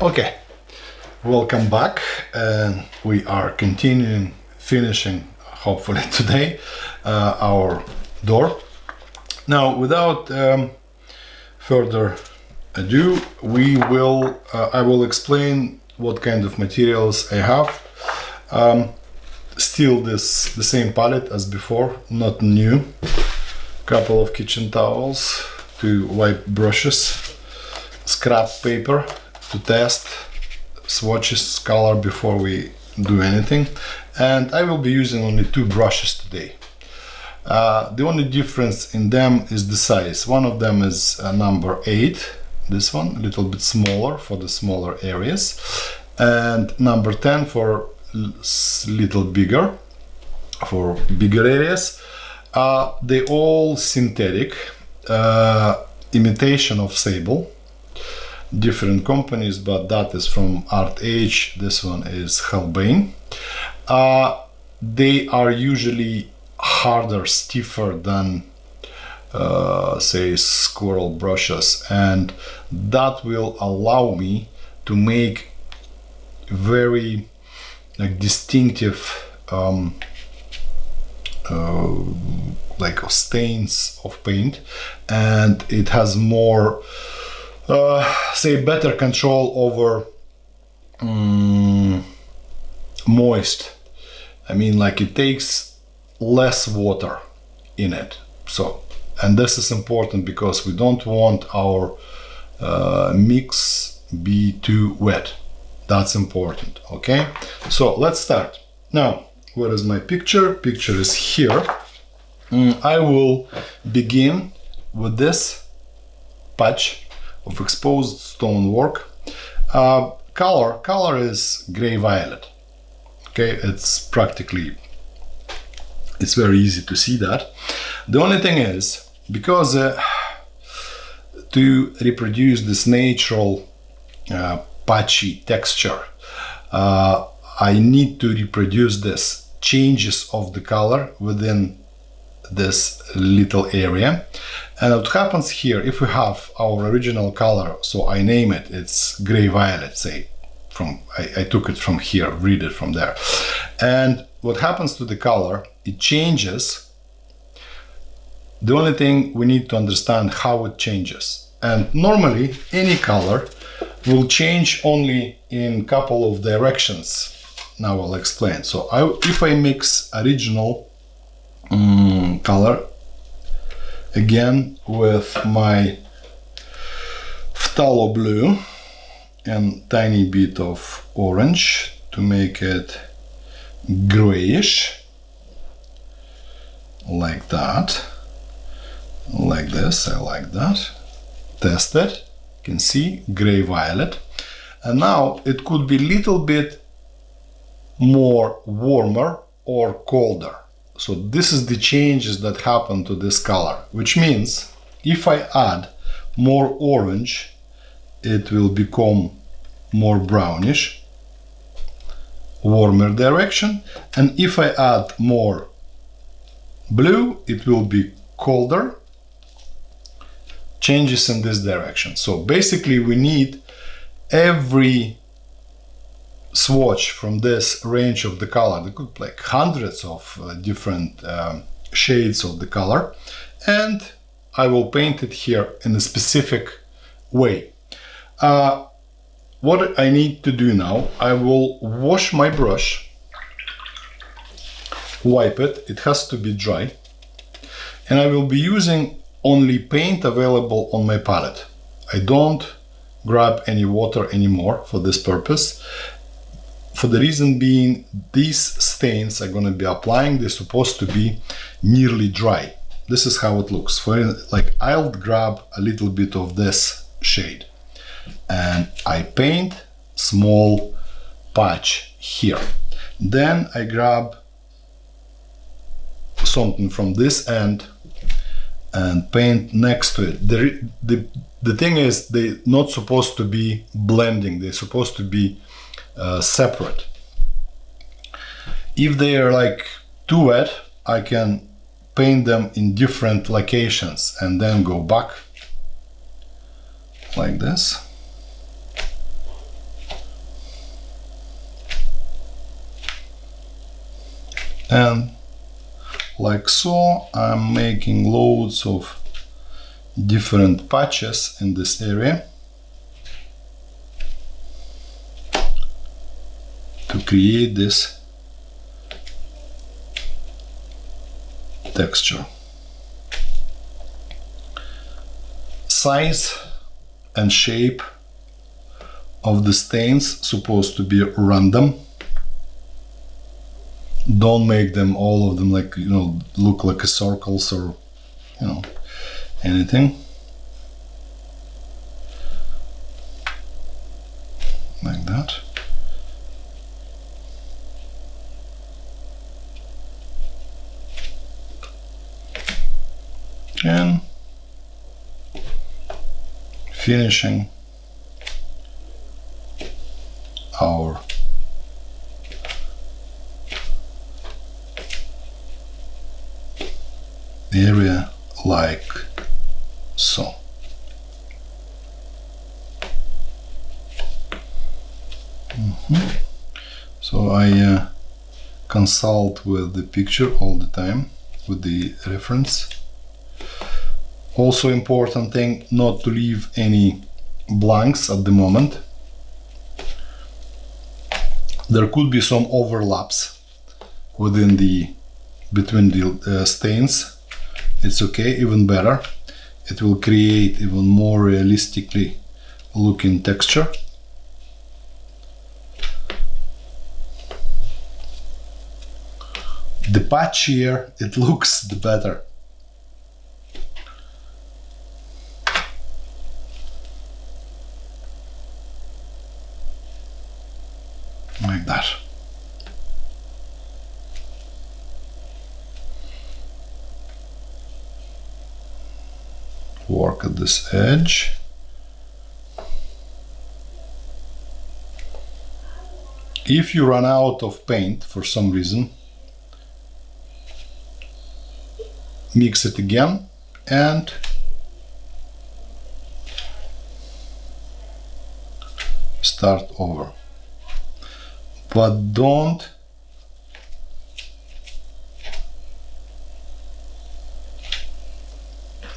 Okay, welcome back, and we are finishing hopefully today our door. Now, without further ado, I will explain what kind of materials I have. Still the same palette as before, not new. Couple of kitchen towels, 2 white brushes, scrap paper to test swatches color before we do anything, and I will be using only 2 brushes today. The only difference in them is the size. One of them is number 8, this one, a little bit smaller for the smaller areas, and number 10 for little bigger, for bigger areas. They all synthetic, imitation of sable, different companies, but that is from Art Age. This one is Halbane. They are usually harder, stiffer than say squirrel brushes, and that will allow me to make very distinctive like stains of paint, and it has more say better control over moist. I mean, like, it takes less water in it. So, and this is important because we don't want our mix be too wet. That's important. Okay, so let's start. Now, where is my picture? Picture is here. I will begin with this patch of exposed stonework. Color is gray violet. Okay, it's very easy to see that. The only thing is, because to reproduce this natural patchy texture, I need to reproduce this changes of the color within this little area. And what happens here, if we have our original color, so I name it, it's gray violet, say, I took it from here, read it from there. And what happens to the color, it changes. The only thing we need to understand how it changes. And normally any color will change only in couple of directions. Now I'll explain. So if I mix original color again with my phthalo blue and tiny bit of orange to make it grayish, like that, like this, I like that. Test it, you can see gray violet, and now it could be little bit more warmer or colder. So this is the changes that happen to this color, which means if I add more orange, it will become more brownish, warmer direction, and if I add more blue, it will be colder, changes in this direction. So basically we need every swatch from this range of the color. There could be like hundreds of different shades of the color, and I will paint it here in a specific way. What I need to do now, I will wash my brush, wipe it, it has to be dry, and I will be using only paint available on my palette. I don't grab any water anymore for this purpose. For the reason being, these stains I'm going to be applying, they're supposed to be nearly dry. This is how it looks. Like, I'll grab a little bit of this shade and I paint small patch here. Then I grab something from this end and paint next to it. The thing is, they're not supposed to be blending, they're supposed to be separate. If they are like too wet, I can paint them in different locations and then go back like this. And like so, I'm making loads of different patches in this area to create this texture. Size and shape of the stains supposed to be random. Don't make them, all of them, like, you know, look like a circles or, you know, anything like that. And finishing our area like so. So I consult with the picture all the time, with the reference. Also important thing, not to leave any blanks at the moment. There could be some overlaps between the stains. It's okay, even better. It will create even more realistically looking texture. The patchier it looks, the better. Like that. Work at this edge. If you run out of paint for some reason, mix it again and start over. But don't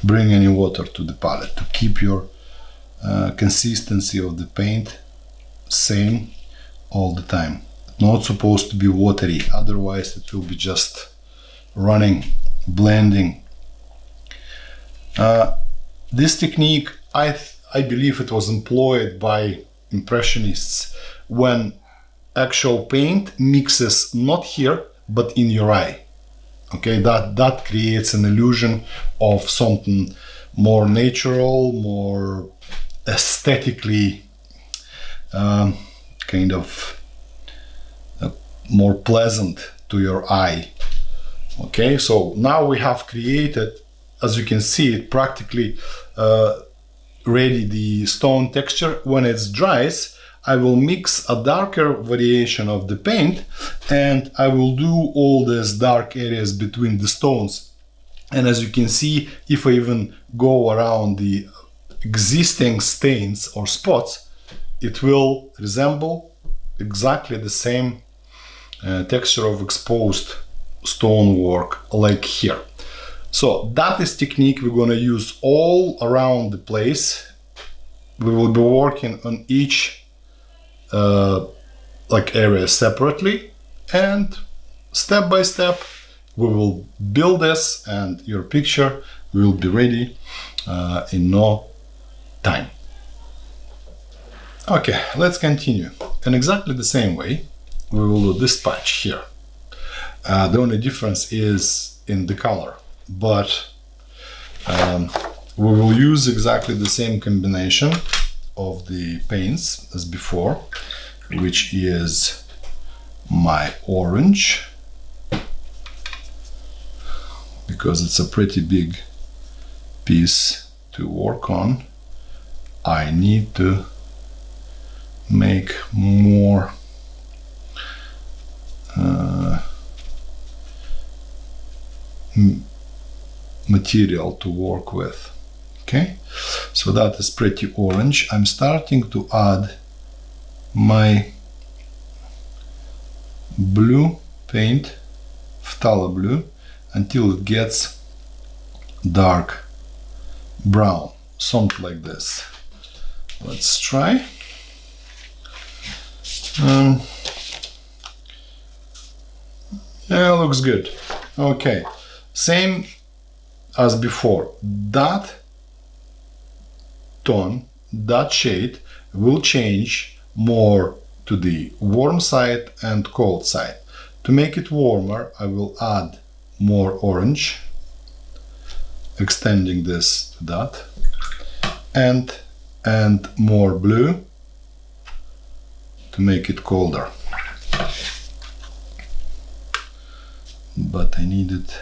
bring any water to the palette to keep your consistency of the paint same all the time. Not supposed to be watery, otherwise it will be just running, blending. This technique, I believe it was employed by Impressionists when actual paint mixes not here but in your eye. Okay, that creates an illusion of something more natural, more aesthetically kind of more pleasant to your eye. Okay, so now we have created, as you can see, it practically ready the stone texture. When it dries, I will mix a darker variation of the paint and I will do all these dark areas between the stones. And as you can see, if I even go around the existing stains or spots, it will resemble exactly the same texture of exposed stonework like here. So that is technique we're gonna use all around the place. We will be working on each like area separately, and step by step we will build this and your picture will be ready in no time. Okay, let's continue. In exactly the same way we will do this patch here. The only difference is in the color, but we will use exactly the same combination of the paints as before, which is my orange, because it's a pretty big piece to work on. I need to make more material to work with. Okay, so that is pretty orange. I'm starting to add my blue paint phthalo blue until it gets dark brown, something like this. Let's try. Yeah, looks good. Okay, same as before. That tone, that shade will change more to the warm side and cold side. To make it warmer, I will add more orange, extending this to that, and more blue to make it colder. But I need it,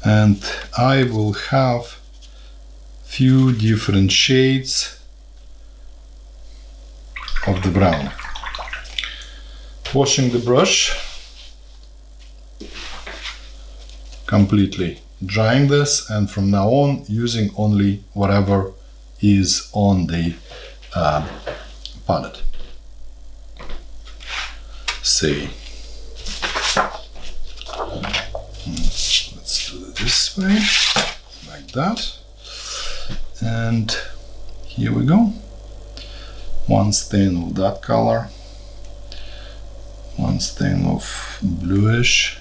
and I will have few different shades of the brown. Washing the brush, completely drying this, and from now on using only whatever is on the palette. See, let's do it this way, like that, and here we go. One stain of that color, one stain of bluish.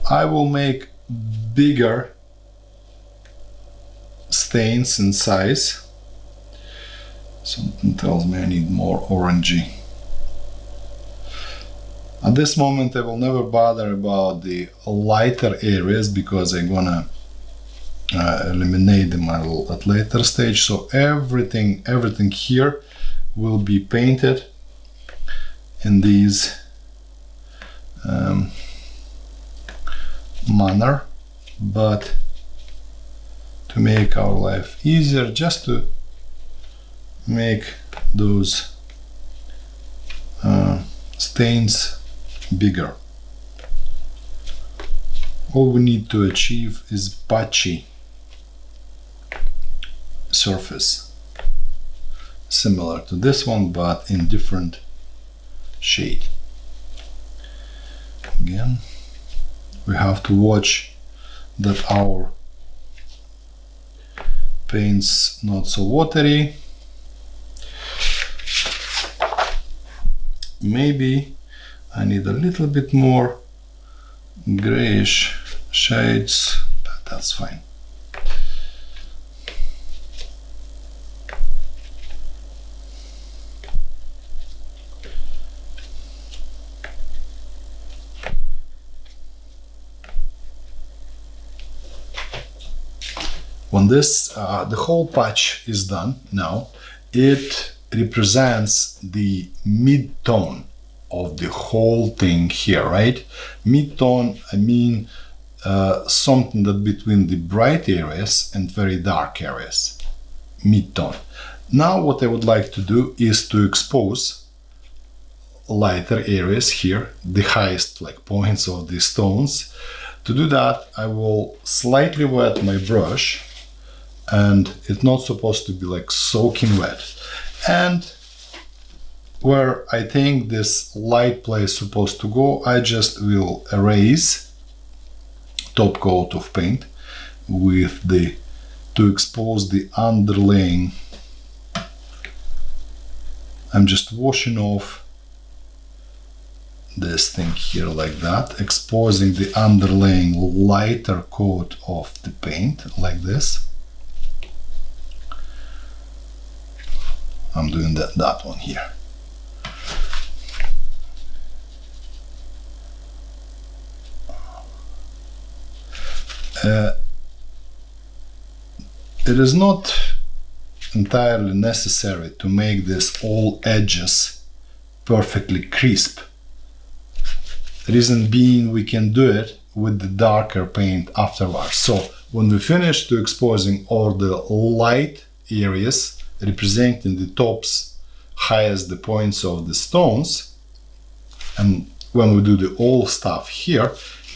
I will make bigger stains in size. Something tells me I need more orangey. At this moment I will never bother about the lighter areas because I'm gonna eliminate them at later stage. So everything here will be painted in these manner, but to make our life easier, just to make those stains bigger. All we need to achieve is patchy surface, similar to this one but in different shade. Again, we have to watch that our paint's not so watery. Maybe I need a little bit more grayish shades, but that's fine. When this, the whole patch is done now, it represents the mid-tone of the whole thing here, right? Mid-tone, I mean something that between the bright areas and very dark areas. Mid-tone. Now what I would like to do is to expose lighter areas here, the highest like points of the stones. To do that, I will slightly wet my brush, and it's not supposed to be like soaking wet. And where I think this light place is supposed to go, I just will erase top coat of paint with the, to expose the underlaying. I'm just washing off this thing here like that, exposing the underlaying lighter coat of the paint like this. I'm doing that one here. It is not entirely necessary to make this all edges perfectly crisp. Reason being, we can do it with the darker paint afterwards. So when we finish to exposing all the light areas representing the tops, highest the points of the stones, and when we do the all stuff here,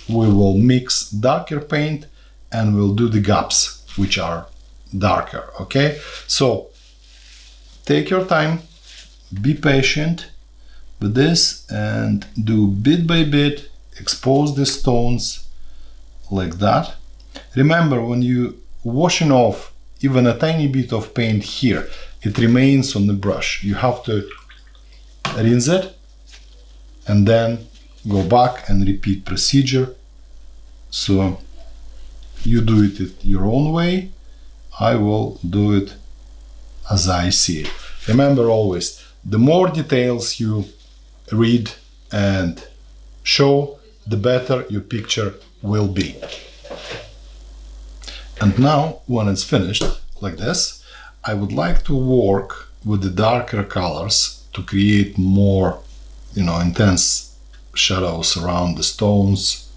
we will mix darker paint and we'll do the gaps which are darker. Okay, so take your time, be patient with this, and do bit by bit expose the stones like that. Remember, when you washing off even a tiny bit of paint here, it remains on the brush. You have to rinse it and then go back and repeat procedure. So you do it your own way. I will do it as I see it. Remember always, the more details you read and show, the better your picture will be. And now, when it's finished like this, I would like to work with the darker colors to create more, intense shadows around the stones.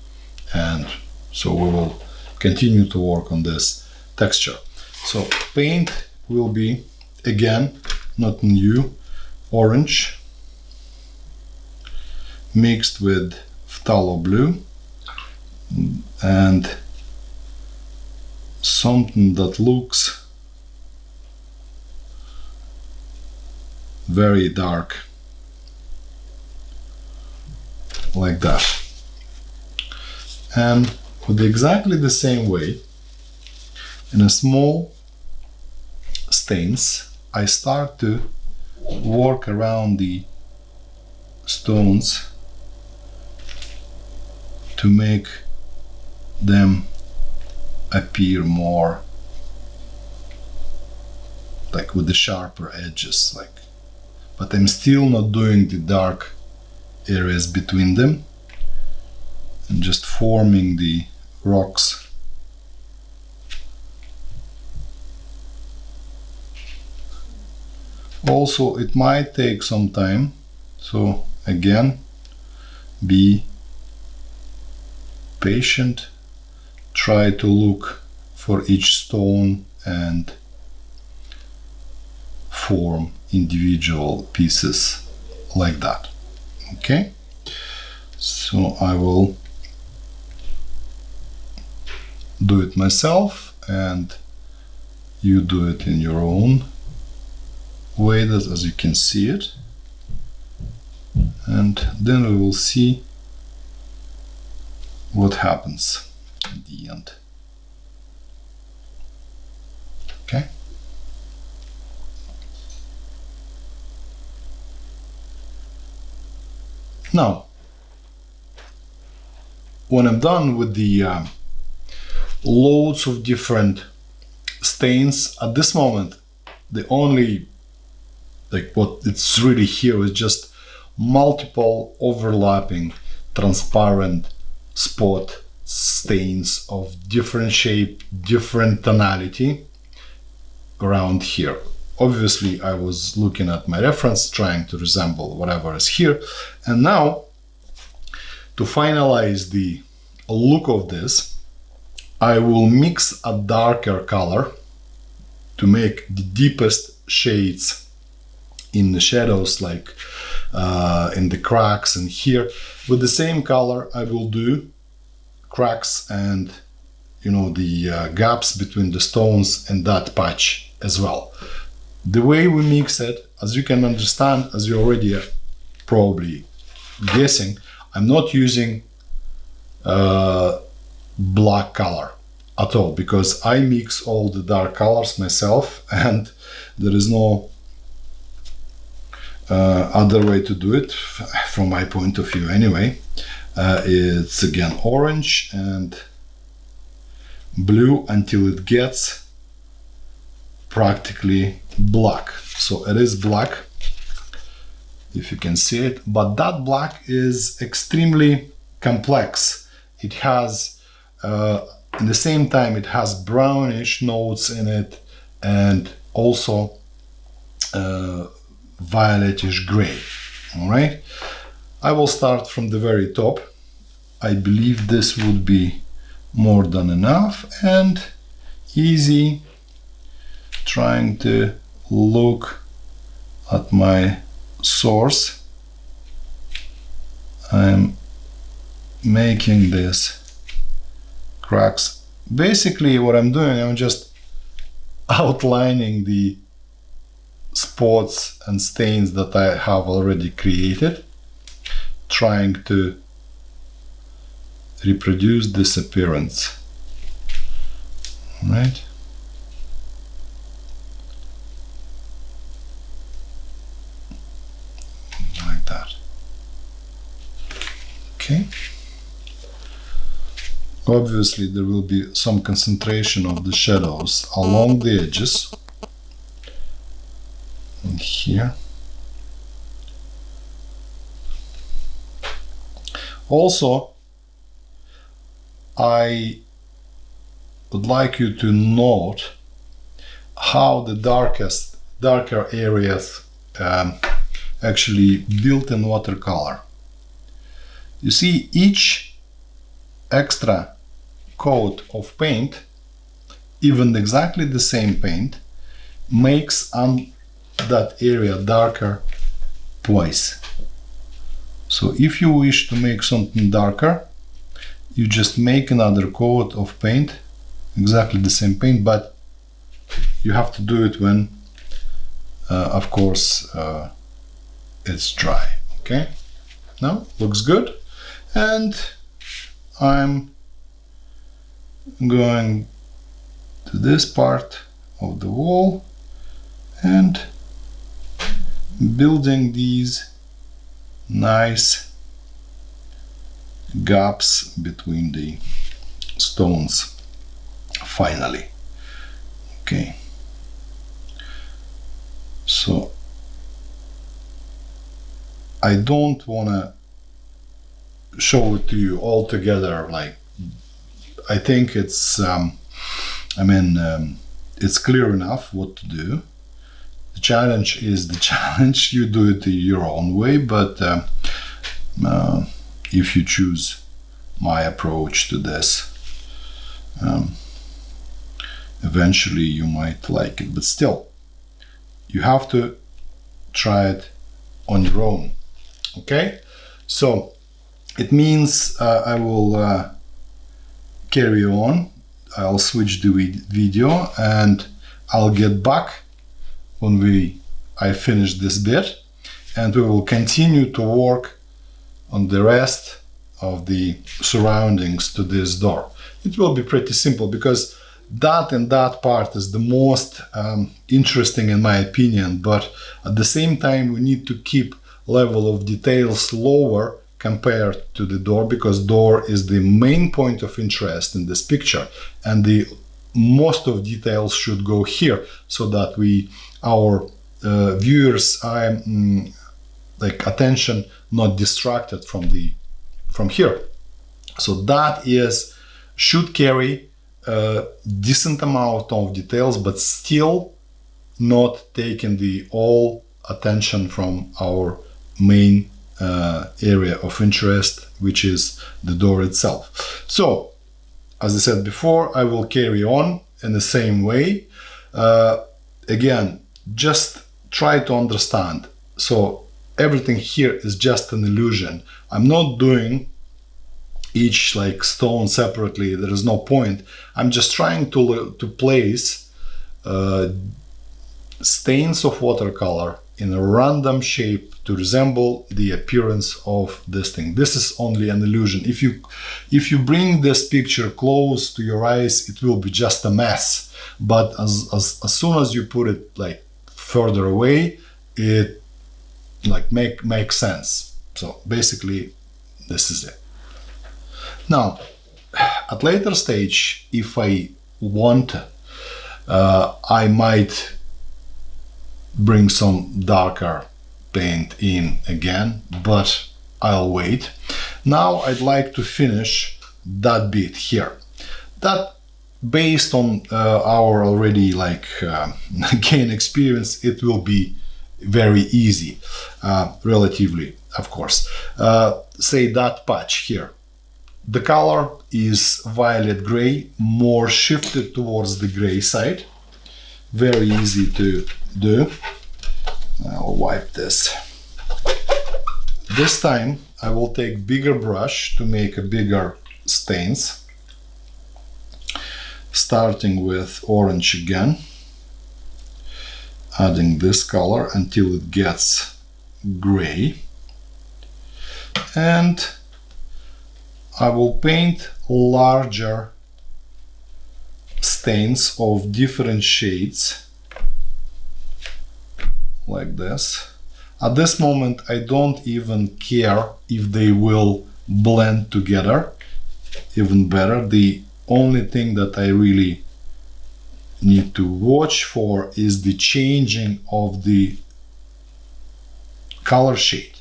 And so we will continue to work on this texture. So paint will be, again, not new, orange mixed with phthalo blue and something that looks very dark, like that. And with exactly the same way, in a small stains, I start to work around the stones to make them appear more like with the sharper edges, but I'm still not doing the dark areas between them. I'm just forming the rocks. Also, it might take some time, so again, be patient. Try to look for each stone and form individual pieces like that. Okay, so I will do it myself and you do it in your own way, that as you can see it, and then we will see what happens at the end. Okay. Now, when I'm done with the loads of different stains, at this moment, the only, what it's really here is just multiple overlapping transparent spot stains of different shape, different tonality around here. Obviously, I was looking at my reference, trying to resemble whatever is here. And now, to finalize the look of this, I will mix a darker color to make the deepest shades in the shadows, like in the cracks and here. With the same color, I will do cracks and the gaps between the stones and that patch as well. The way we mix it, as you can understand, as you already probably guessing, I'm not using black color at all, because I mix all the dark colors myself and there is no other way to do it from my point of view anyway. It's again orange and blue until it gets practically black. So it is black, if you can see it, but that black is extremely complex. It has in the same time it has brownish notes in it and also violetish gray. All right, I will start from the very top. I believe this would be more than enough, and easy, trying to look at my source. I'm making this cracks. Basically what I'm doing, I'm just outlining the spots and stains that I have already created, trying to reproduce this appearance. Right? Like that. Okay. Obviously there will be some concentration of the shadows along the edges. And here. Also, I would like you to note how the darker areas actually built in watercolor. You see, each extra coat of paint, even exactly the same paint, makes that area darker twice. So if you wish to make something darker, you just make another coat of paint, exactly the same paint, but you have to do it when, of course, it's dry. Okay, now looks good, and I'm going to this part of the wall and building these nice gaps between the stones finally. Okay, so I don't want to show it to you all together. Like, I think it's it's clear enough what to do. The challenge is the challenge. You do it your own way, but if you choose my approach to this, eventually you might like it, but still you have to try it on your own. Okay, so it means I will carry on. I'll switch the video and I'll get back when I finish this bit, and we will continue to work on the rest of the surroundings to this door. It will be pretty simple because that part is the most interesting in my opinion, but at the same time we need to keep level of details lower compared to the door, because door is the main point of interest in this picture, and the most of details should go here so that our viewers like attention not distracted from here. So that should carry a decent amount of details, but still not taking the all attention from our main area of interest, which is the door itself. So, as I said before, I will carry on in the same way. Again, just try to understand. So everything here is just an illusion. I'm not doing each like stone separately. There is no point. I'm just trying to place stains of watercolor in a random shape to resemble the appearance of this thing. This is only an illusion. If you bring this picture close to your eyes, it will be just a mess. But as soon as you put it like further away, it like makes sense. So basically, this is it. Now, at later stage, if I want, I might bring some darker paint in again, but I'll wait. Now I'd like to finish that bit here. That, based on our already like gain experience, it will be very easy, relatively, of course. Say that patch here. The color is violet gray, more shifted towards the gray side. Very easy to do. I'll wipe this. This time I will take bigger brush to make a bigger stains. Starting with orange again. Adding this color until it gets gray. And I will paint larger stains of different shades like this. At this moment I don't even care if they will blend together even better. The only thing that I really need to watch for is the changing of the color shade.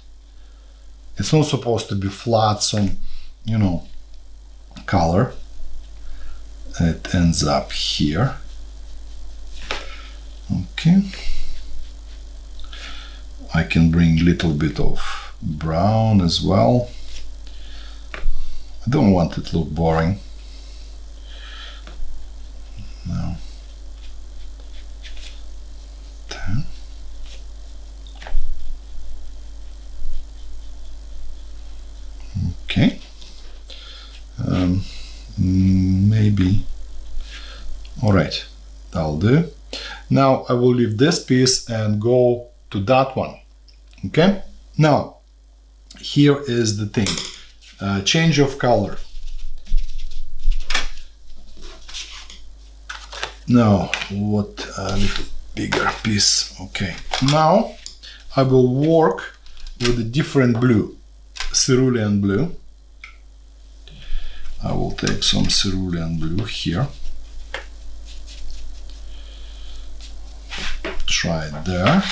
It's not supposed to be flat, some, you know, color. It ends up here. Okay. I can bring a little bit of brown as well. I don't want it to look boring. No. Okay. Maybe. All right, that'll do. Now I will leave this piece and go to that one. Okay. Now here is the thing. Change of color. Now what a little bigger piece. Okay. Now I will work with a different blue, cerulean blue. I will take some cerulean blue here. Try it there.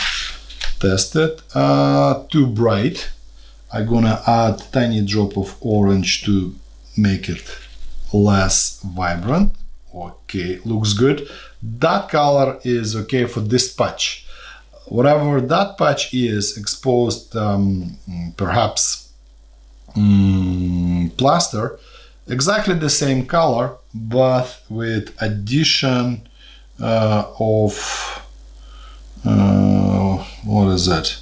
Test it. Too bright. I'm gonna add tiny drop of orange to make it less vibrant. Okay, looks good. That color is okay for this patch. Whatever that patch is exposed, perhaps plaster, exactly the same color, but with addition of what is that?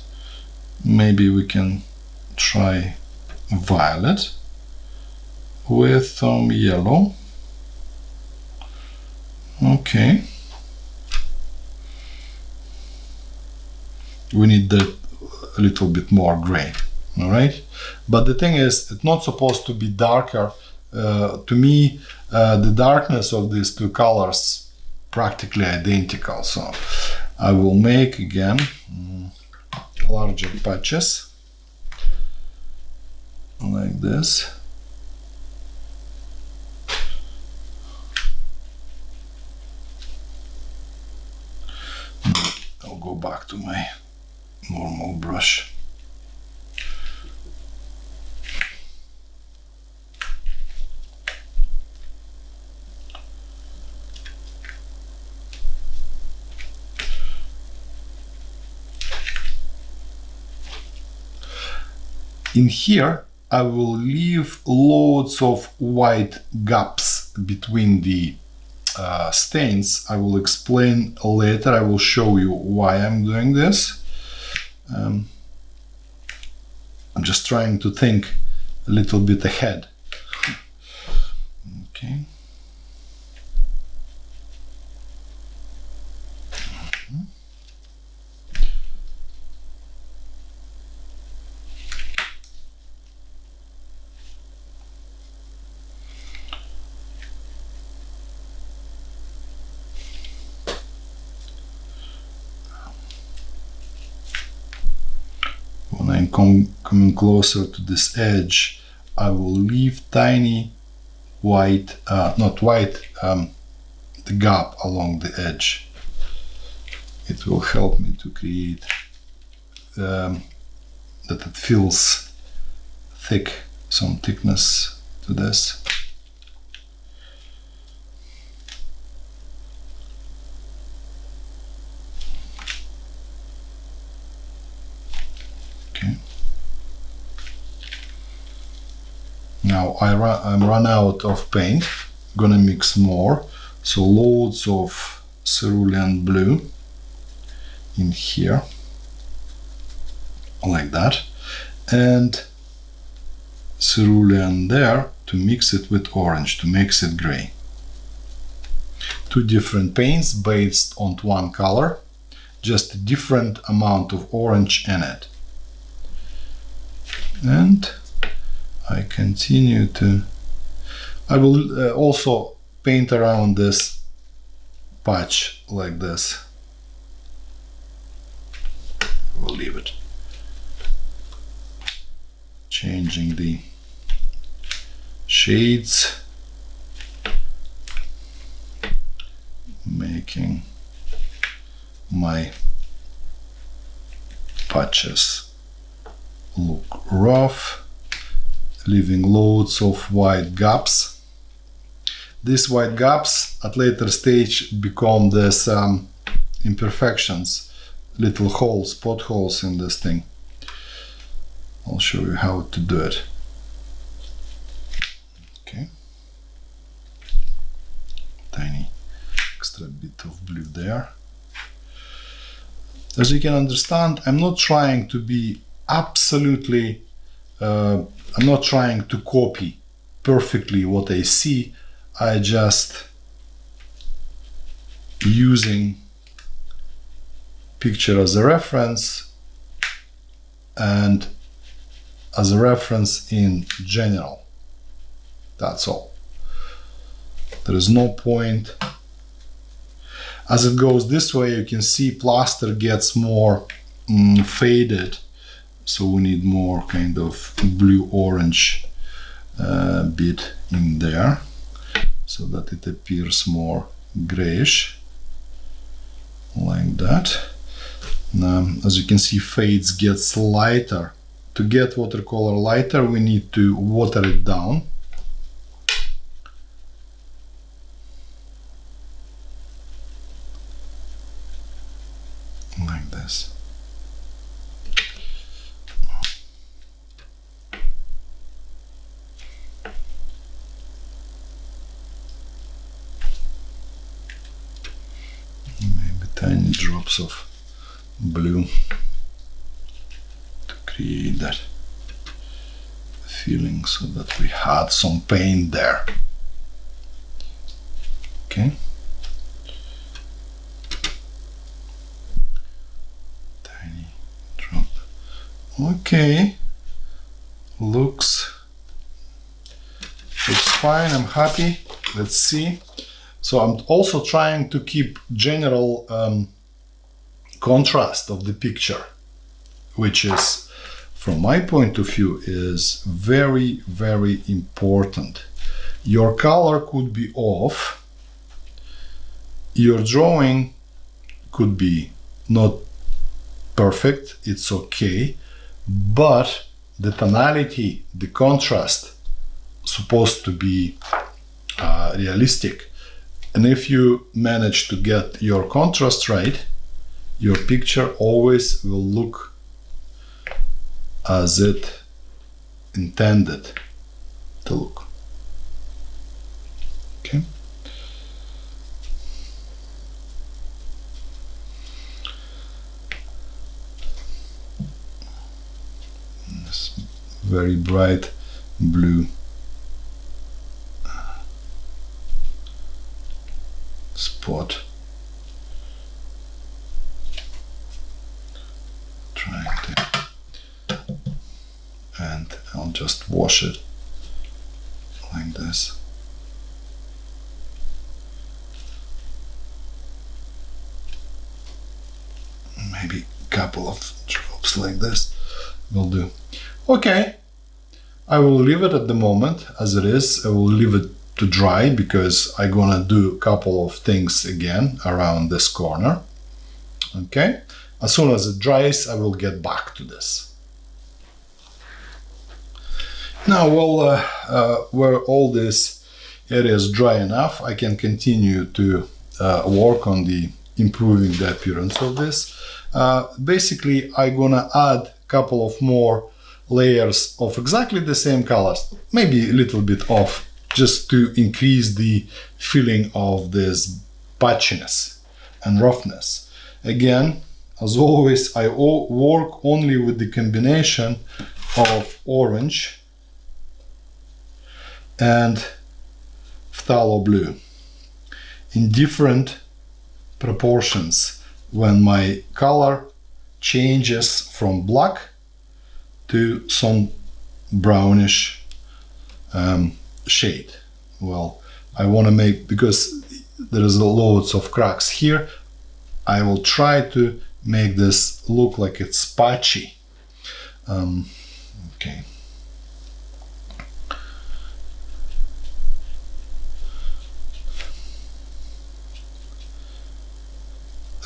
Maybe we can try violet with some yellow. Okay. We need that a little bit more gray. All right. But the thing is, it's not supposed to be darker. To me, the darkness of these two colors practically identical. So I will make again larger patches like this. I'll go back to my normal brush. In here, I will leave loads of white gaps between the stains. I will explain later. I will show you why I'm doing this. I'm just trying to think a little bit ahead. Okay. When I'm coming closer to this edge, I will leave tiny white, not white, the gap along the edge. It will help me to create that it feels thick, some thickness to this. Okay. Now I'm run out of paint. I'm gonna mix more. So loads of cerulean blue in here, like that, and cerulean there to mix it with orange to make it gray. Two different paints based on one color, just a different amount of orange in it. And I continue to... I will also paint around this patch like this. We'll leave it. Changing the shades, making my patches look rough, leaving loads of white gaps. These white gaps at later stage become this imperfections, little holes, potholes in this thing. I'll show you how to do it. Okay. Tiny extra bit of blue there. As you can understand, I'm not trying to be absolutely, I'm not trying to copy perfectly what I see. I just using picture as a reference and as a reference in general. That's all. There is no point. As it goes this way, you can see plaster gets more faded, so we need more kind of blue-orange bit in there, so that it appears more grayish, like that. Now, as you can see, fades gets lighter. To get watercolor lighter, we need to water it down. Like this. Maybe tiny drops of blue to create that feeling, so that we had some paint there. Okay. Tiny drop. Okay. Looks fine. I'm happy. Let's see. So I'm also trying to keep general contrast of the picture, which is, from my point of view, is very, very important. Your color could be off. Your drawing could be not perfect. It's okay. But the tonality, the contrast, supposed to be realistic. And if you manage to get your contrast right, your picture always will look as it intended to look. Okay. This very bright blue spot. Trying to, and I'll just wash it like this. Maybe a couple of drops like this will do. Okay, I will leave it at the moment as it is. I will leave it to dry, because I'm gonna do a couple of things again around this corner. Okay, as soon as it dries, I will get back to this. Now, well, where all this area is dry enough, I can continue to work on the improving the appearance of this. Basically, I'm gonna add a couple of more layers of exactly the same colors, maybe a little bit off, just to increase the feeling of this patchiness and roughness. Again, as always, I work only with the combination of orange and phthalo blue in different proportions when my color changes from black to some brownish shade. Well, I want to make, because there is loads of cracks here, I will try to make this look like it's patchy. Okay.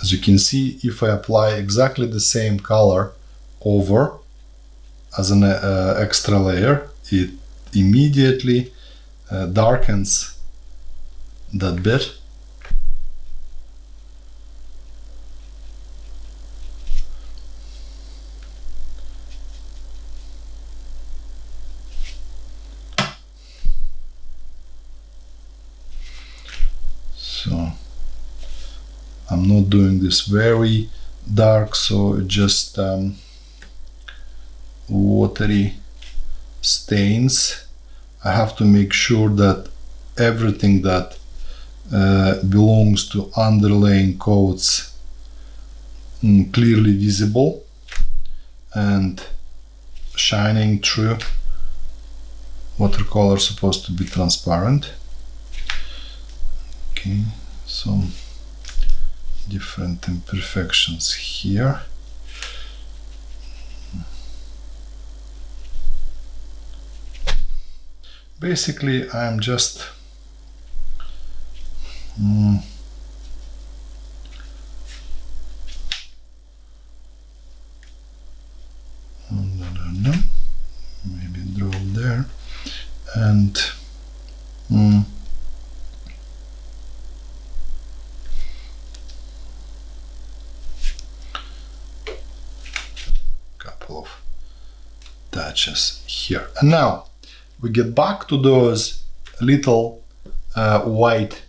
As you can see, if I apply exactly the same color over as an extra layer, it immediately darkens that bit. So I'm not doing this very dark, so it just watery stains. I have to make sure that everything that belongs to underlaying coats clearly visible and shining through. Watercolor supposed to be transparent. Okay, some different imperfections here. Basically, I'm just maybe draw there and couple of touches here. And now we get back to those little white,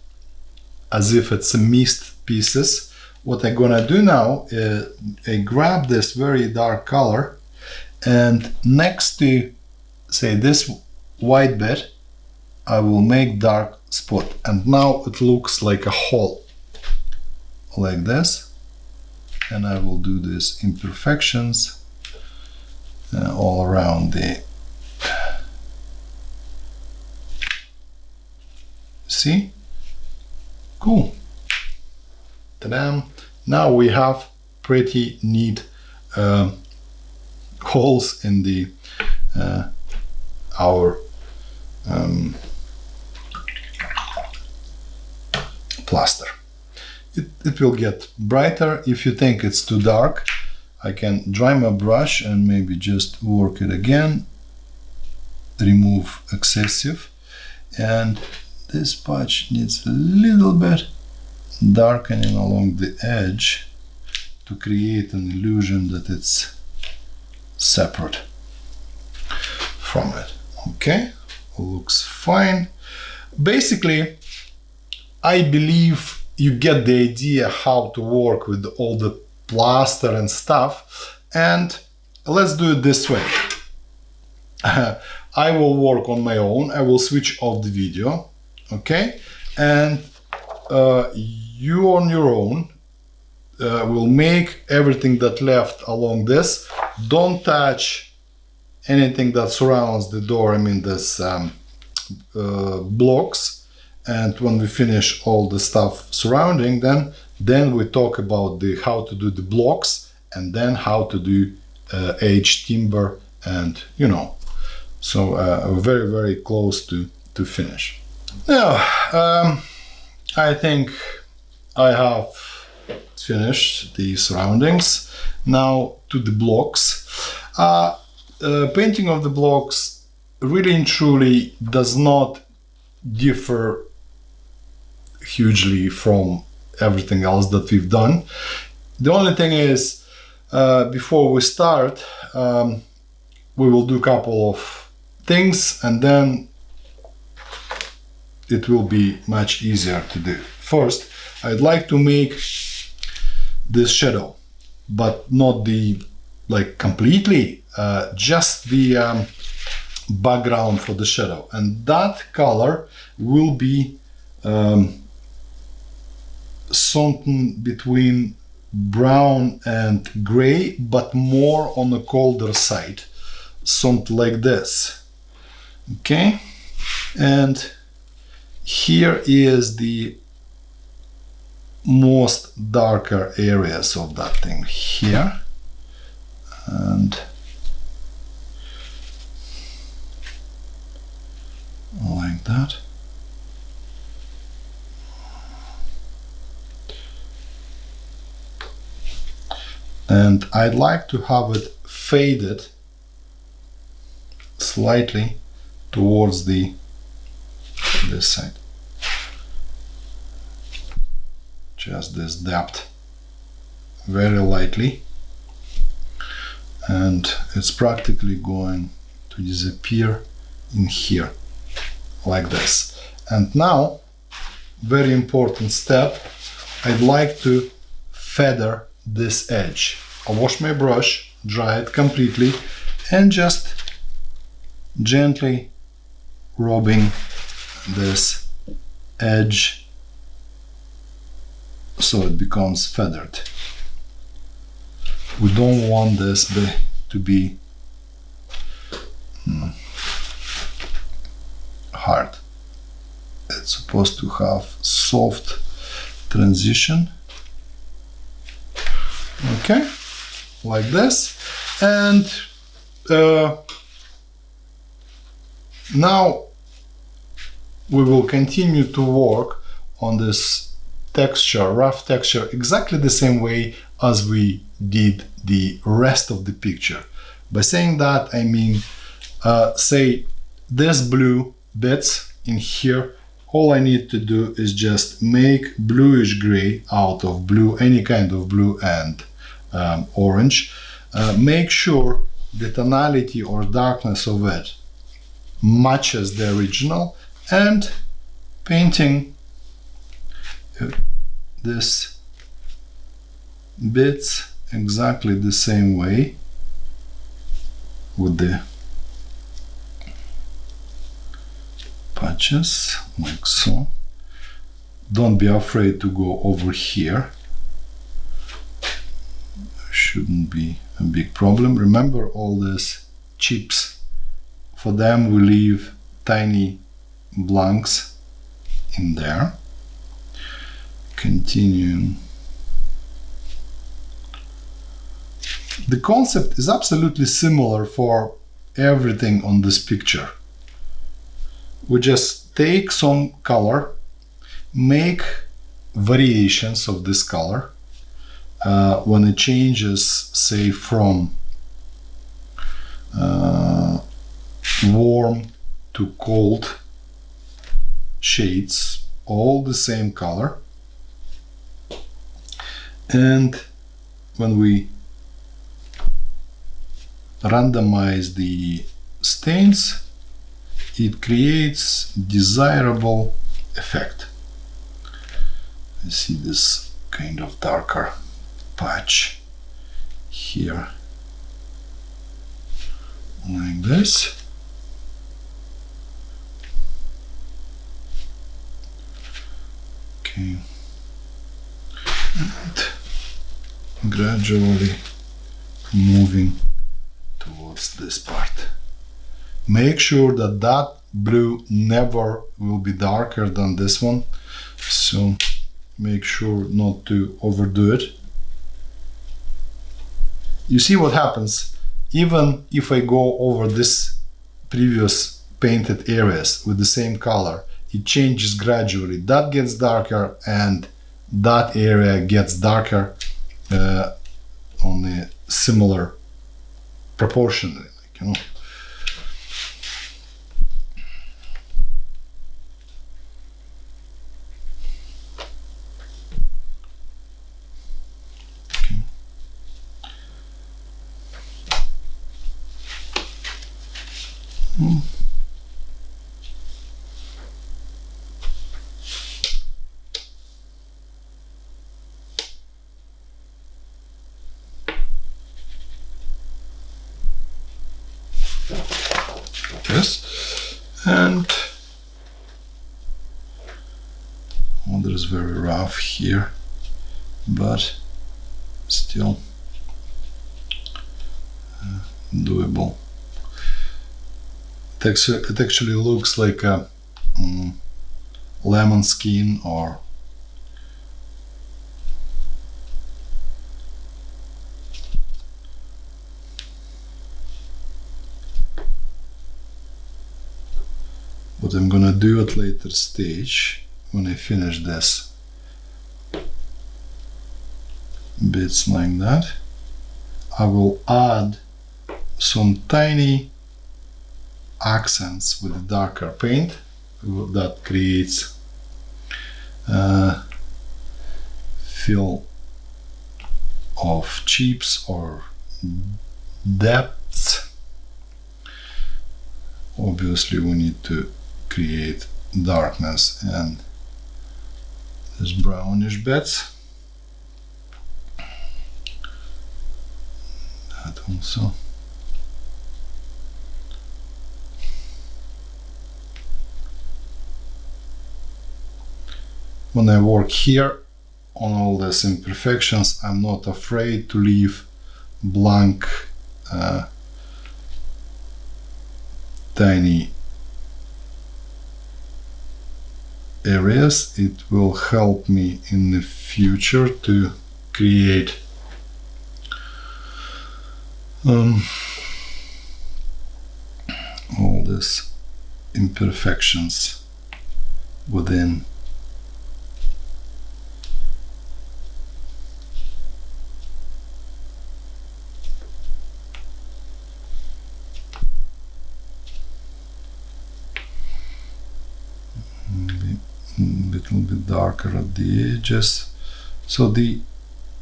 as if it's a mist pieces. What I'm gonna do now is I grab this very dark color, and next to, say, this white bit, I will make dark spot, and now it looks like a hole, like this. And I will do these imperfections all around the, see? Cool. Ta-da! Now we have pretty neat holes in the our plaster. It will get brighter. If you think it's too dark, I can dry my brush and maybe just work it again, remove excessive, and this patch needs a little bit darkening along the edge to create an illusion that it's separate from it. Okay, looks fine. Basically, I believe you get the idea how to work with all the plaster and stuff, and let's do it this way. I will work on my own. I will switch off the video, okay, and you on your own will make everything that left along this. Don't touch anything that surrounds the door, I mean this blocks. And when we finish all the stuff surrounding, then we talk about the how to do the blocks, and then how to do edge timber, and you know, so very, very close to finish. Now I think I have finished the surroundings. Now to the blocks. Painting of the blocks really and truly does not differ hugely from everything else that we've done. The only thing is, before we start, we will do a couple of things, and then it will be much easier to do. First, I'd like to make this shadow, but not the like completely, just the background for the shadow, and that color will be something between brown and gray, but more on the colder side, something like this. Okay, And here is the most darker areas of that thing here, and like that. And I'd like to have it faded slightly towards this side. Just this depth, very lightly, and it's practically going to disappear in here, like this. And now, very important step, I'd like to feather this edge. I'll wash my brush, dry it completely, and just gently rubbing this edge so it becomes feathered. We don't want this to be hard. It's supposed to have soft transition. Okay, like this. And now we will continue to work on this texture, rough texture, exactly the same way as we did the rest of the picture. By saying that, I mean, say this blue bits in here, all I need to do is just make bluish gray out of blue, any kind of blue and orange. Make sure the tonality or darkness of it matches the original, and painting this bits exactly the same way with the patches, like so. Don't be afraid to go over here. Shouldn't be a big problem. Remember all these chips, for them we leave tiny blanks in there. Continuing. The concept is absolutely similar for everything on this picture. We just take some color, make variations of this color. When it changes, say from warm to cold shades, all the same color. And when we randomize the stains, it creates desirable effect. I see this kind of darker patch here, like this. Okay, and gradually moving towards this part. Make sure that that blue never will be darker than this one, so make sure not to overdo it. You see what happens, even if I go over this previous painted areas with the same color, it changes gradually. That gets darker and that area gets darker on a similar proportion, like, you know. Yes, and water is very rough here, but still doable. It actually looks like a lemon skin or what I'm gonna do at later stage when I finish this bits like that, I will add some tiny accents with the darker paint that creates feel of chips or depths. Obviously we need to create darkness and these brownish bits. That also. When I work here on all these imperfections, I'm not afraid to leave blank tiny areas. It will help me in the future to create all these imperfections within. Little bit darker at the edges, so the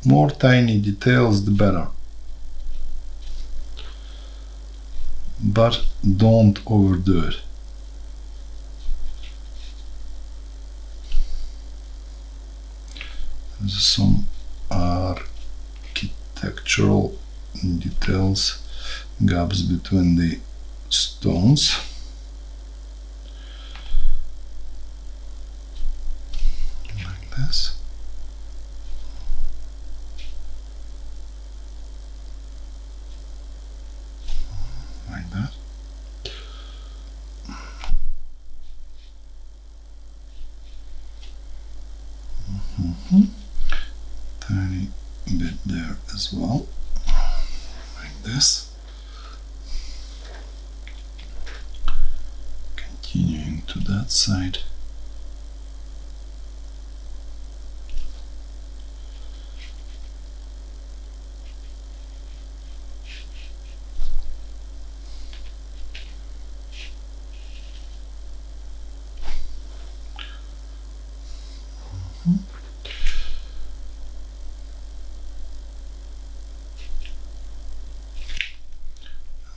more tiny details the better, but don't overdo it. There's some architectural details, gaps between the stones. This. Like that. Tiny bit there as well, like this. Continuing to that side.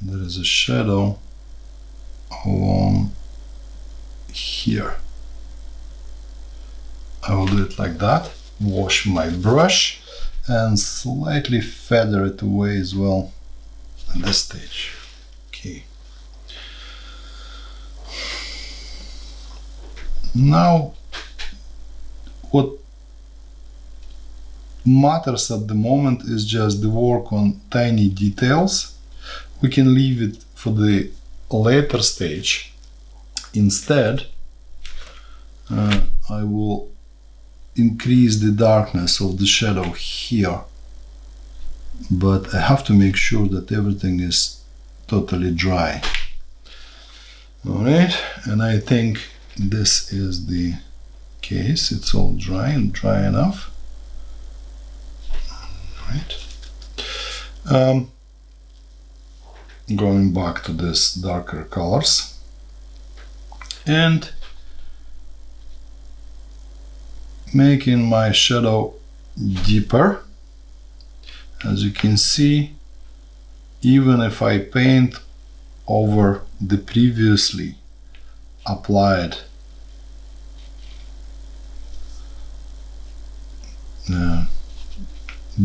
There is a shadow along here. I will do it like that, wash my brush and slightly feather it away as well at this stage. Okay. Now what matters at the moment is just the work on tiny details. We can leave it for the later stage. Instead, I will increase the darkness of the shadow here, but I have to make sure that everything is totally dry. Alright, and I think this is the case. It's all dry and dry enough. Alright. Going back to this darker colors and making my shadow deeper. As you can see, even if I paint over the previously applied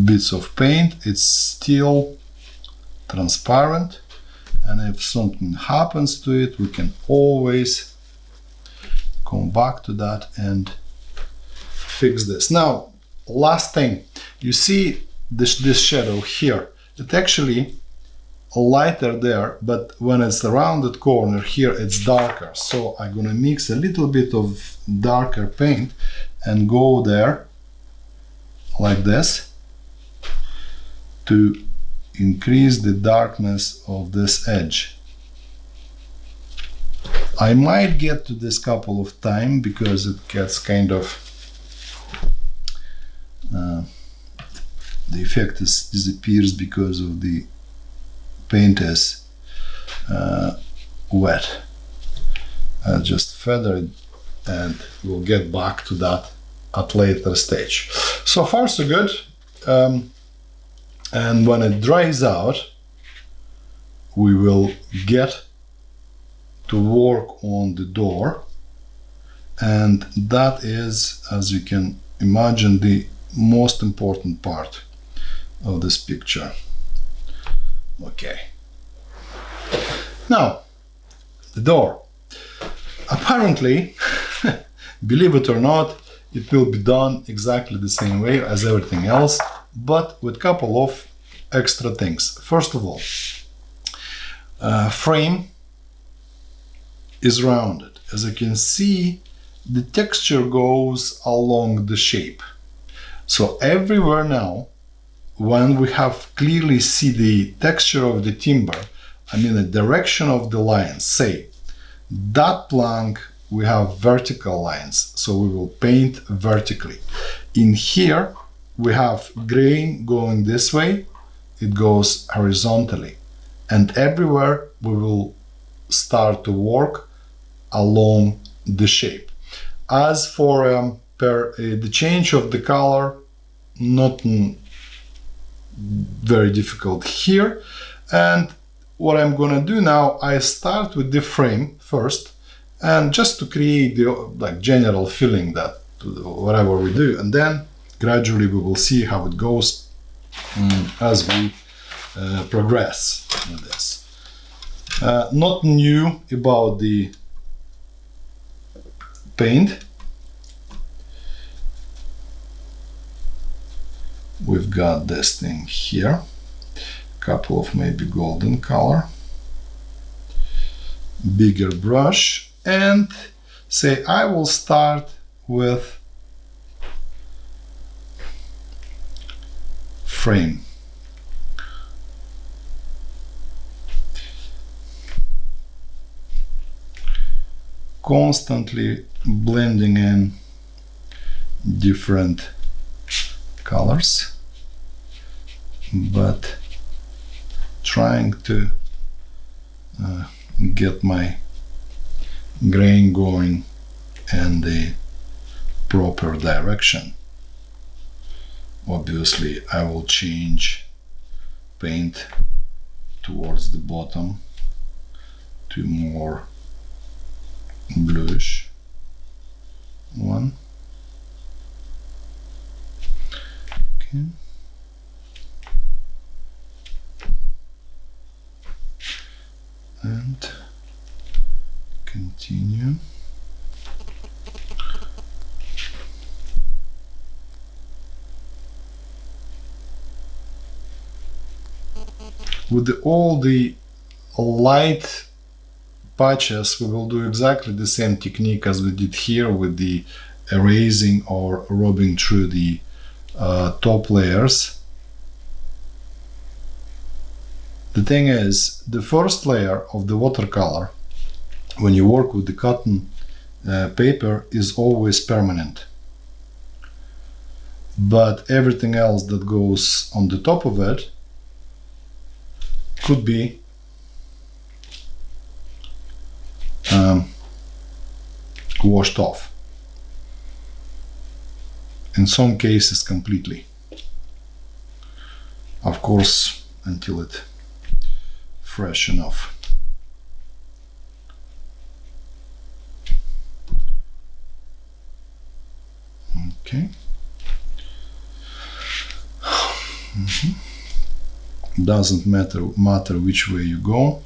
bits of paint, it's still transparent, and if something happens to it, we can always come back to that and fix this. Now, last thing, you see this shadow here, it actually lighter there, but when it's the rounded corner here, it's darker. So I'm gonna mix a little bit of darker paint and go there like this to increase the darkness of this edge. I might get to this couple of times because it gets kind of the effect disappears because of the paint is wet. I'll just feather it and we'll get back to that at later stage. So far so good. And when it dries out, we will get to work on the door, and that is, as you can imagine, the most important part of this picture. Okay. Now, the door. Apparently, believe it or not, it will be done exactly the same way as everything else, but with a couple of extra things. First of all, frame is rounded. As you can see, the texture goes along the shape. So everywhere now, when we have clearly see the texture of the timber, I mean the direction of the lines, say that plank we have vertical lines, so we will paint vertically. In here we have grain going this way, it goes horizontally, and everywhere we will start to work along the shape. As for the change of the color, not very difficult here. And what I'm gonna do now, I start with the frame first, and just to create the general feeling that whatever we do, and then gradually we will see how it goes as we progress in this. Not new about the paint. We've got this thing here, couple of maybe golden color, bigger brush, and say I will start with frame. Constantly blending in different colors, but trying to get my grain going in the proper direction. Obviously, I will change paint towards the bottom to more bluish one. Okay. And continue. With all the light patches, we will do exactly the same technique as we did here with the erasing or rubbing through the top layers. The thing is, the first layer of the watercolor, when you work with the cotton paper, is always permanent. But everything else that goes on the top of it could be washed off. In some cases completely. Of course, until it's fresh enough. Okay. Doesn't matter which way you go.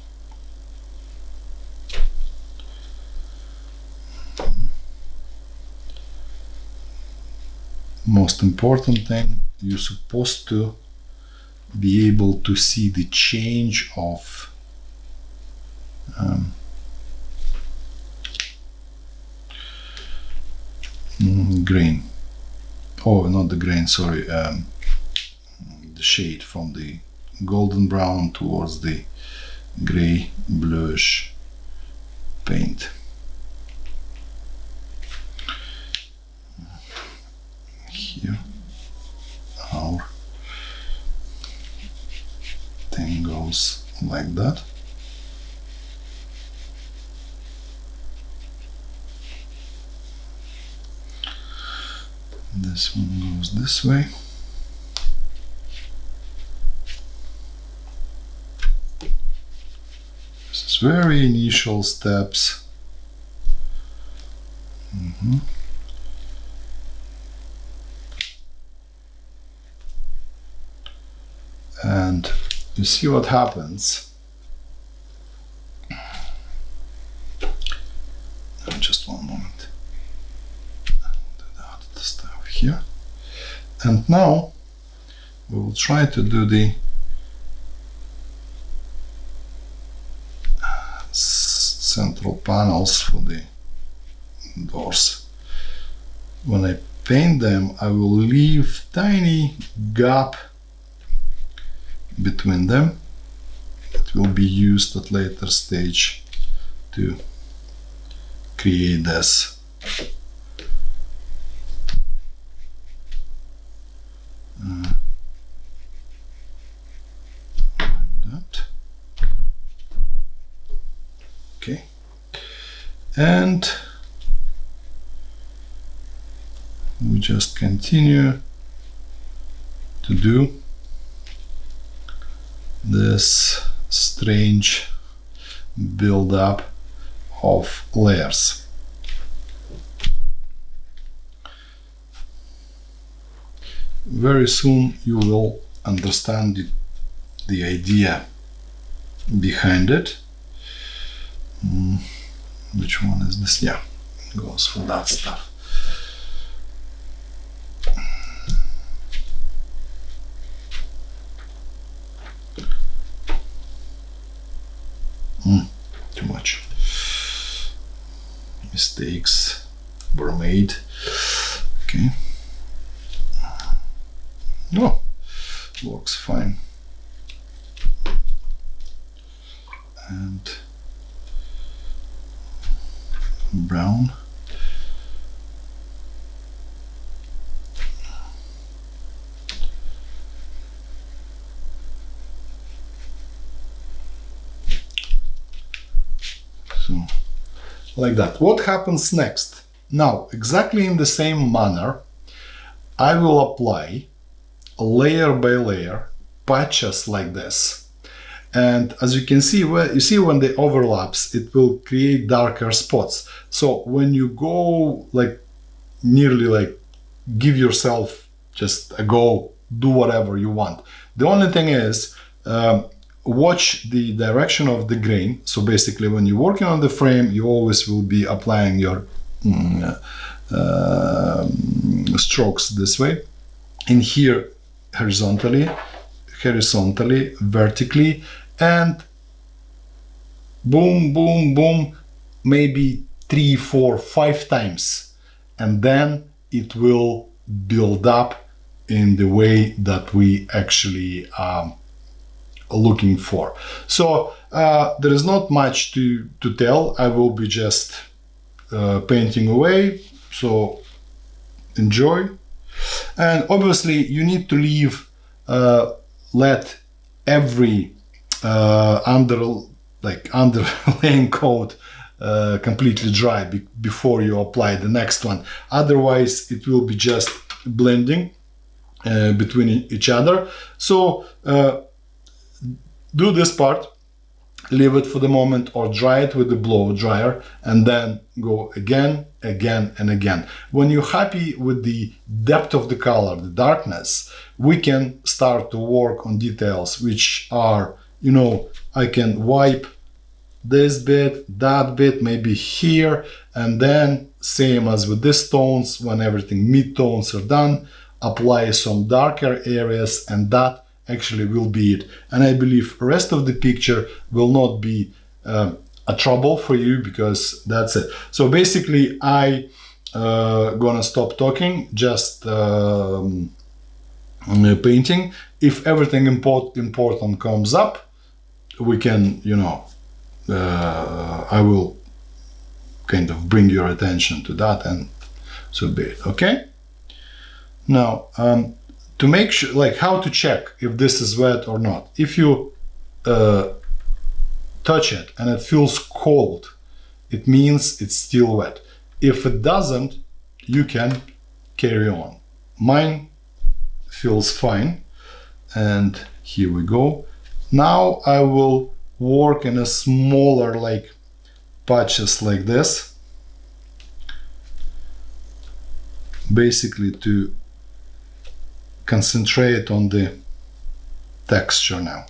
Most important thing, you're supposed to be able to see the change of grain. Oh, not the grain, sorry. The shade from the golden brown towards the gray bluish paint. Here our thing goes like that. This one goes this way. This is very initial steps. And you see what happens. Just one moment. Do that stuff here. And now we will try to do the central panels for the doors. When I paint them, I will leave tiny gap between them. It will be used at later stage to create this. Like that. Okay. And we just continue to do this strange build-up of layers. Very soon you will understand the idea behind it. Which one is this? Yeah, goes for that stuff. Too much. Mistakes were made. Okay. No, works fine. And brown. So, like that. What happens next? Now, exactly in the same manner, I will apply layer by layer patches like this. And as you can see, when they overlaps, it will create darker spots. So when you go like nearly like give yourself just a go, do whatever you want. The only thing is, watch the direction of the grain. So basically when you're working on the frame, you always will be applying your strokes this way. In here, horizontally, vertically, and boom, boom, boom, maybe 3, 4, 5 times. And then it will build up in the way that we actually looking for. So there is not much to tell. I will be just painting away, so enjoy. And obviously you need to leave let every underlaying coat completely dry before you apply the next one. Otherwise it will be just blending between each other. So do this part, leave it for the moment, or dry it with the blow dryer, and then go again, and again. When you're happy with the depth of the color, the darkness, we can start to work on details, which are, you know, I can wipe this bit, that bit, maybe here, and then same as with these tones, when everything mid-tones are done, apply some darker areas, and that actually will be it. And I believe the rest of the picture will not be a trouble for you, because that's it. So basically I gonna stop talking, just painting. If everything important comes up, we can, I will kind of bring your attention to that, and so be it. Okay. Now, to make sure, like, how to check if this is wet or not. If you touch it and it feels cold, it means it's still wet. If it doesn't, you can carry on. Mine feels fine, and here we go. Now I will work in a smaller, like, patches like this, basically to concentrate on the texture now.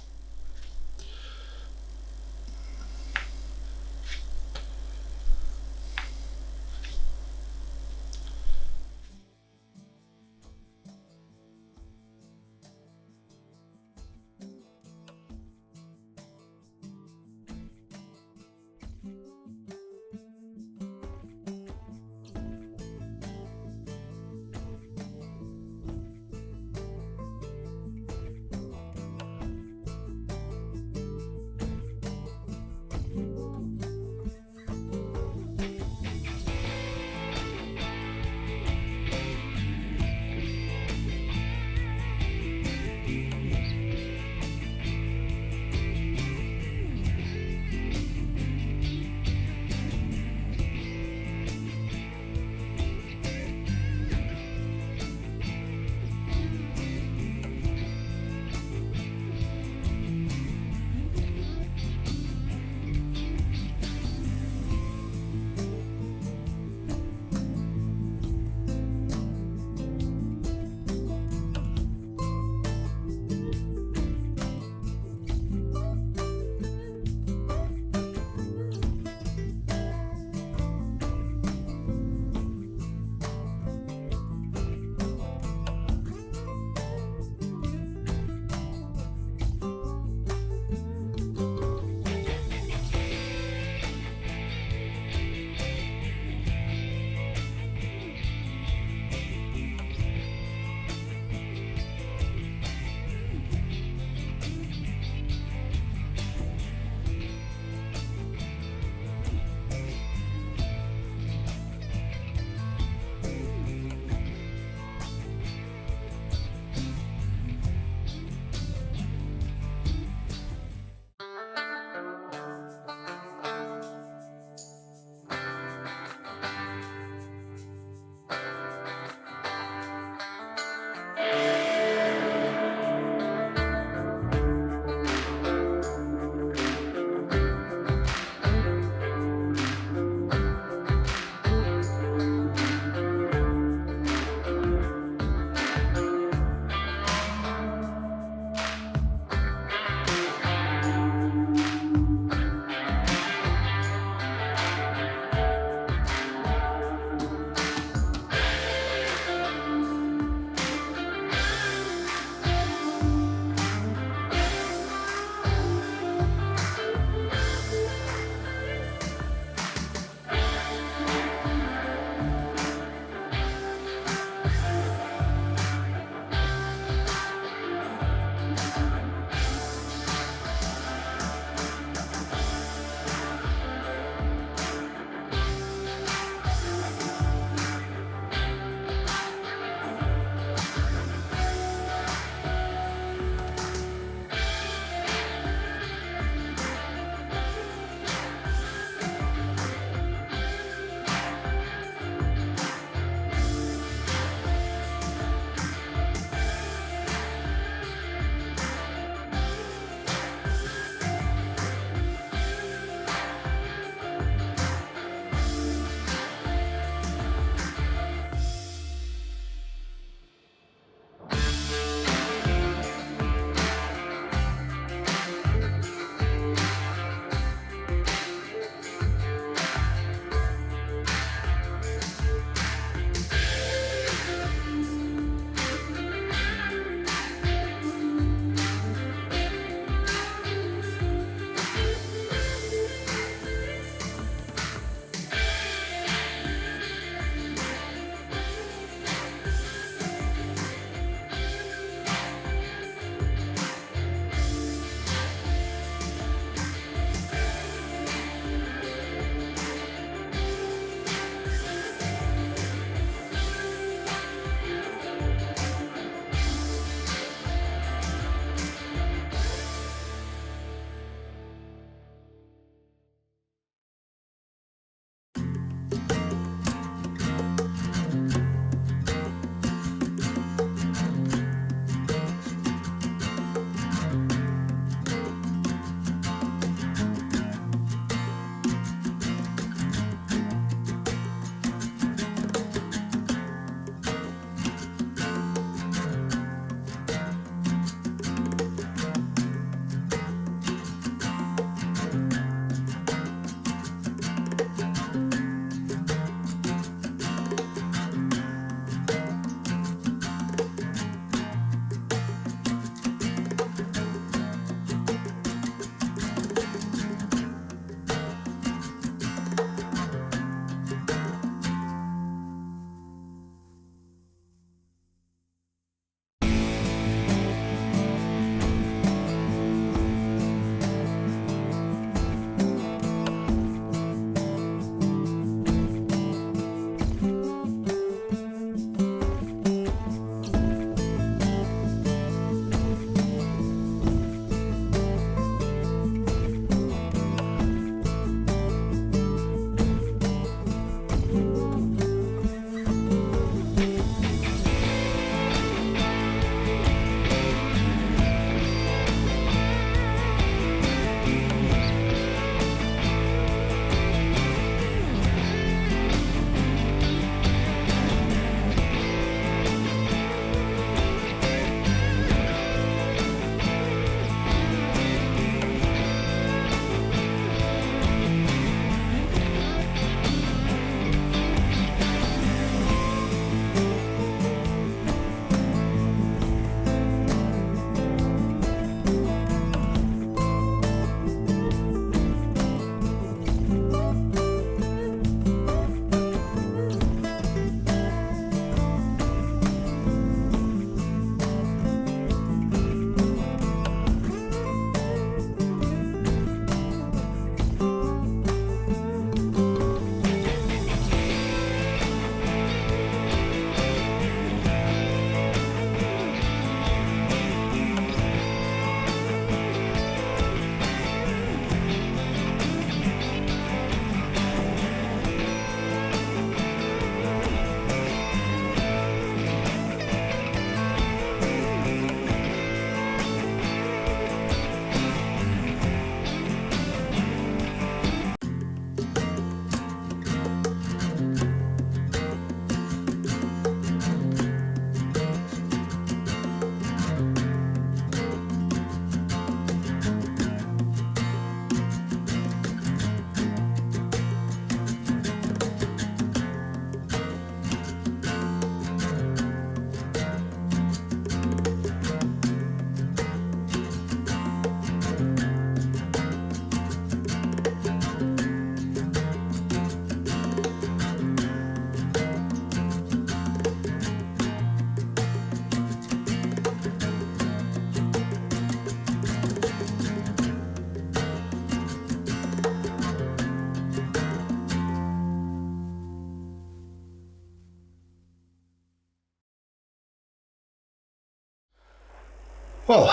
Well,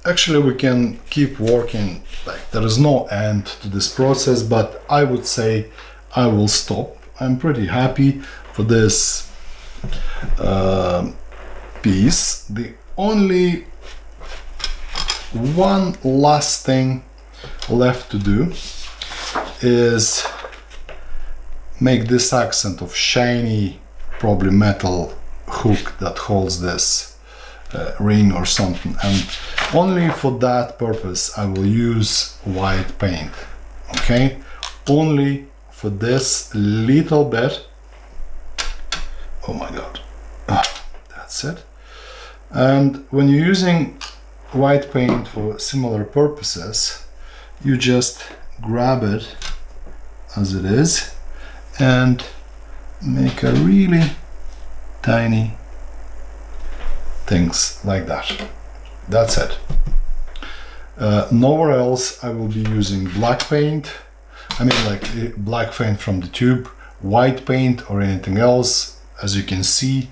actually we can keep working, like there is no end to this process, but I would say I will stop. I'm pretty happy for this piece. The only one last thing left to do is make this accent of shiny, probably metal hook that holds this ring or something, and only for that purpose I will use white paint. Okay, only for this little bit. Oh my god, that's it. And when you're using white paint for similar purposes, you just grab it as it is and make a really tiny things like that. That's it. Nowhere else I will be using black paint. I mean, like black paint from the tube, white paint or anything else. As you can see,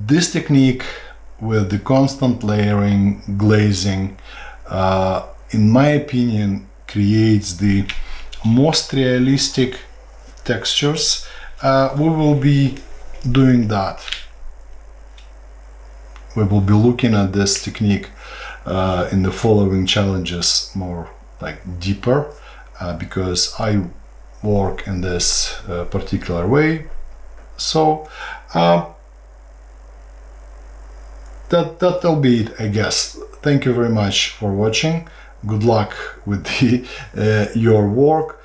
this technique with the constant layering, glazing, in my opinion, creates the most realistic textures. We will be doing that. We will be looking at this technique in the following challenges more like deeper, because I work in this particular way. So that'll be it, I guess. Thank you very much for watching. Good luck with your work.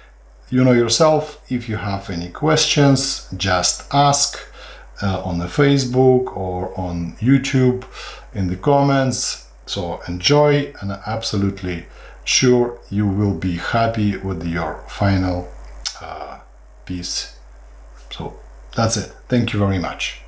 You know yourself, if you have any questions, just ask on the Facebook or on YouTube in the comments. So enjoy, and I'm absolutely sure you will be happy with your final piece. So that's it. Thank you very much.